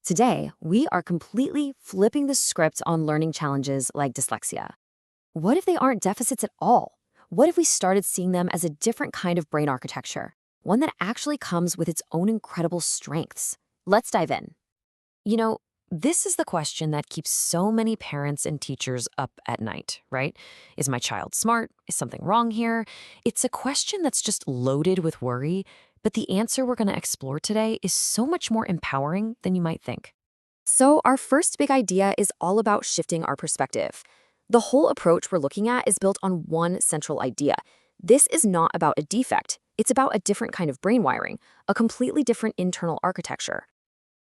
Today, we are completely flipping the script on learning challenges like dyslexia. What if they aren't deficits at all? What if we started seeing them as a different kind of brain architecture, one that actually comes with its own incredible strengths? Let's dive in. You know, this is the question that keeps so many parents and teachers up at night, right? Is my child smart? Is something wrong here? It's a question that's just loaded with worry, but the answer we're going to explore today is so much more empowering than you might think. So, our first big idea is all about shifting our perspective. The whole approach we're looking at is built on one central idea. This is not about a defect, it's about a different kind of brain wiring, a completely different internal architecture.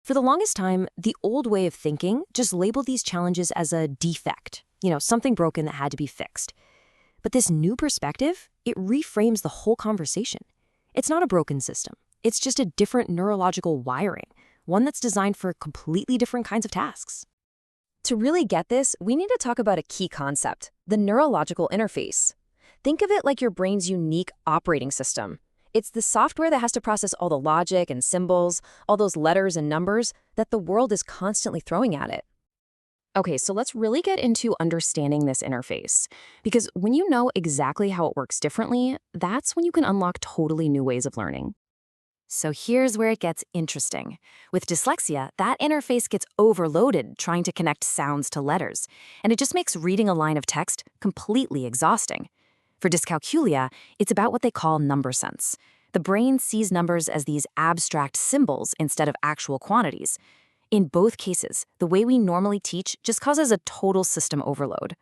For the longest time, the old way of thinking just labeled these challenges as a defect, something broken that had to be fixed. But this new perspective, it reframes the whole conversation. It's not a broken system. It's just a different neurological wiring, one that's designed for completely different kinds of tasks. To really get this, we need to talk about a key concept, the neurological interface. Think of it like your brain's unique operating system. It's the software that has to process all the logic and symbols, all those letters and numbers that the world is constantly throwing at it. Okay, so let's really get into understanding this interface. Because when you know exactly how it works differently, that's when you can unlock totally new ways of learning. So here's where it gets interesting. With dyslexia, that interface gets overloaded trying to connect sounds to letters, and it just makes reading a line of text completely exhausting. For dyscalculia, it's about what they call number sense. The brain sees numbers as these abstract symbols instead of actual quantities. In both cases, the way we normally teach just causes a total system overload.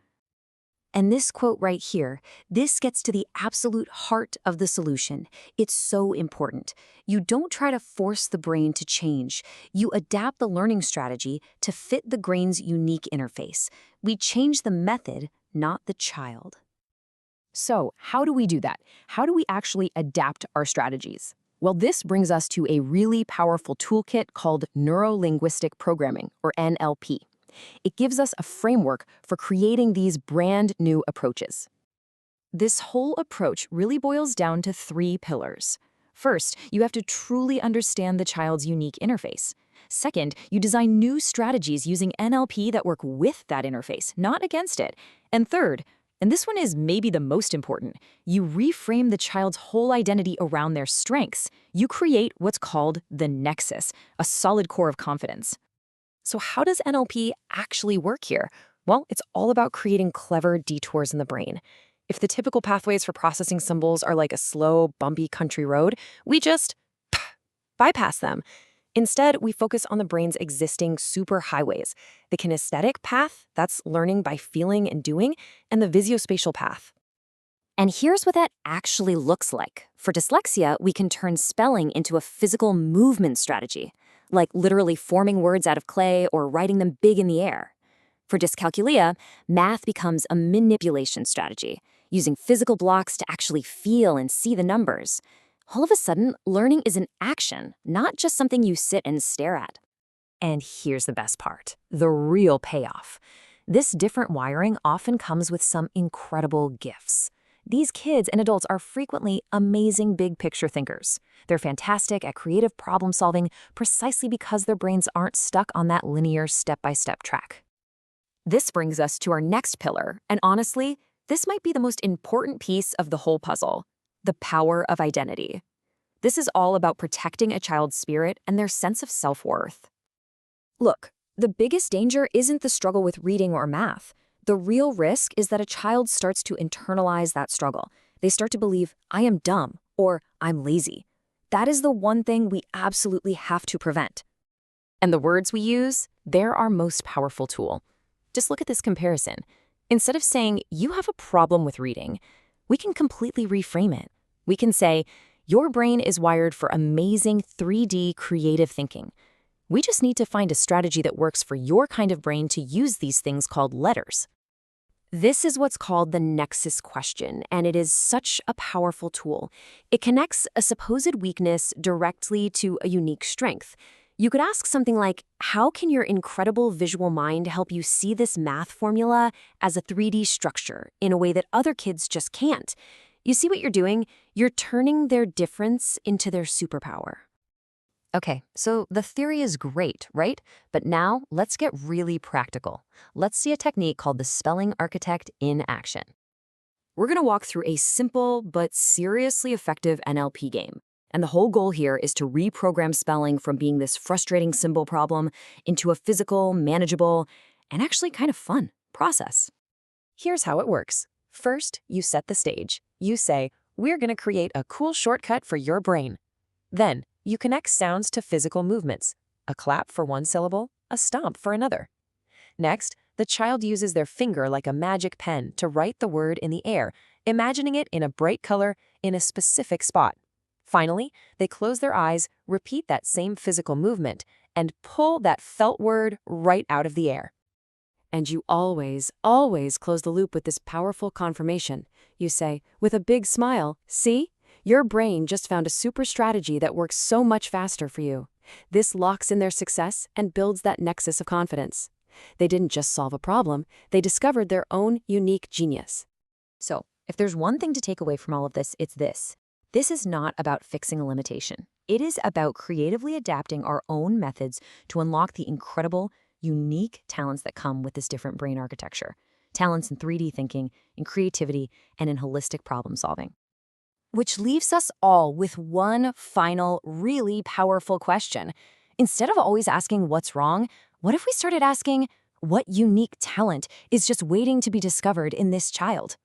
And this quote right here, this gets to the absolute heart of the solution. It's so important. You don't try to force the brain to change. You adapt the learning strategy to fit the brain's unique interface. We change the method, not the child. So, how do we do that? How do we actually adapt our strategies? Well, this brings us to a really powerful toolkit called Neuro-Linguistic Programming, or NLP. It gives us a framework for creating these brand new approaches. This whole approach really boils down to 3 pillars. First, you have to truly understand the child's unique interface. Second, you design new strategies using NLP that work with that interface, not against it. And third, and this one is maybe the most important, you reframe the child's whole identity around their strengths. You create what's called the nexus, a solid core of confidence. So how does NLP actually work here? Well, it's all about creating clever detours in the brain. If the typical pathways for processing symbols are like a slow, bumpy country road, we just bypass them. Instead, we focus on the brain's existing superhighways, the kinesthetic path, that's learning by feeling and doing, and the visual-spatial path. And here's what that actually looks like. For dyslexia, we can turn spelling into a physical movement strategy, like literally forming words out of clay or writing them big in the air. For dyscalculia, math becomes a manipulation strategy, using physical blocks to actually feel and see the numbers. All of a sudden, learning is an action, not just something you sit and stare at. And here's the best part, the real payoff. This different wiring often comes with some incredible gifts. These kids and adults are frequently amazing big picture thinkers. They're fantastic at creative problem solving precisely because their brains aren't stuck on that linear step-by-step track. This brings us to our next pillar, and honestly, this might be the most important piece of the whole puzzle. The power of identity. This is all about protecting a child's spirit and their sense of self-worth. Look, the biggest danger isn't the struggle with reading or math. The real risk is that a child starts to internalize that struggle. They start to believe, I am dumb, or I'm lazy. That is the one thing we absolutely have to prevent. And the words we use, they're our most powerful tool. Just look at this comparison. Instead of saying, you have a problem with reading, we can completely reframe it. We can say, your brain is wired for amazing 3D creative thinking. We just need to find a strategy that works for your kind of brain to use these things called letters. This is what's called the nexus question, and it is such a powerful tool. It connects a supposed weakness directly to a unique strength. You could ask something like, how can your incredible visual mind help you see this math formula as a 3D structure in a way that other kids just can't? You see what you're doing? You're turning their difference into their superpower. Okay, so the theory is great, right? But now let's get really practical. Let's see a technique called the spelling architect in action. We're going to walk through a simple but seriously effective NLP game. And the whole goal here is to reprogram spelling from being this frustrating symbol problem into a physical, manageable, and actually kind of fun process. Here's how it works. First, you set the stage. You say, we're going to create a cool shortcut for your brain. Then, you connect sounds to physical movements. A clap for one syllable, a stomp for another. Next, the child uses their finger like a magic pen to write the word in the air, imagining it in a bright color in a specific spot. Finally, they close their eyes, repeat that same physical movement, and pull that felt word right out of the air. And you always, always close the loop with this powerful confirmation. You say, with a big smile, see? Your brain just found a super strategy that works so much faster for you. This locks in their success and builds that nexus of confidence. They didn't just solve a problem, they discovered their own unique genius. So, if there's one thing to take away from all of this, it's this. This is not about fixing a limitation. It is about creatively adapting our own methods to unlock the incredible, unique talents that come with this different brain architecture. Talents in 3D thinking, in creativity, and in holistic problem solving. Which leaves us all with one final, really powerful question. Instead of always asking what's wrong, what if we started asking what unique talent is just waiting to be discovered in this child?